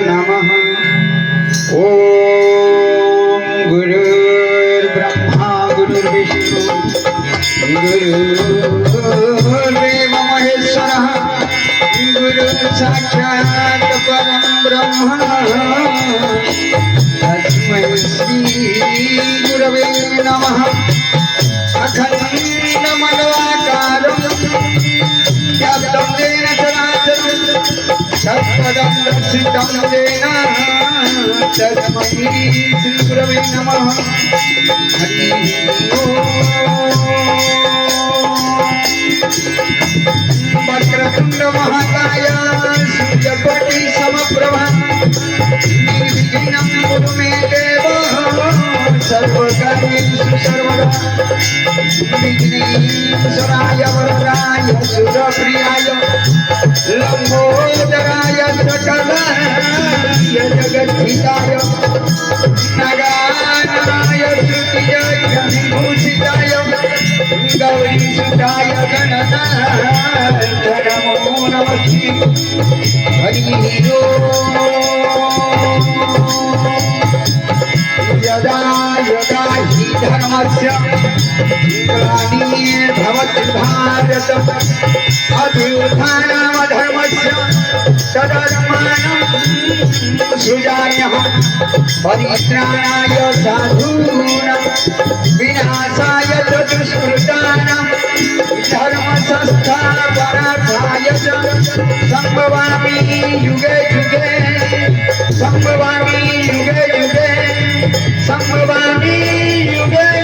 नमः। ओम गुरुर्ब्रह्मा गुरुर्विष्णु गुरुर्देव महेश्वरः गुरु साक्षात् परं ब्रह्म तस्मै श्री गुरवे नमः। अखण्डमण्डलाकारं व्याप्तं येन चराचरं तत्पदं दर्शितं येन तस्मै श्रीगुरवे नमः। हरि ओम। वक्रतुण्ड महाकाय सूर्यकोटि समप्रभा निर्विघ्नं कुरु मे देव सर्वकार्येषु सर्वदा। विघ्नेश्वराय वरदाय सुरप्रियाय लंबोदराय सकलाय जगद्धिताय नगानाय श्रुतियाय विभूषिताय गौरीसुताय गणनाथ नमो नमस्ते। हरि ओम। यदा यदा हि धर्मस्य ग्लानिर्भवति भारत अभ्युत्थानमधर्मस्य तदात्मानं सृजाम्यहं परित्राणाय साधूनां विनाशाय च दुष्कृतानां धर्मसंस्थापनार्थाय च संभवामि युगे युगे संभवामि युगे युगे संभवामि युगे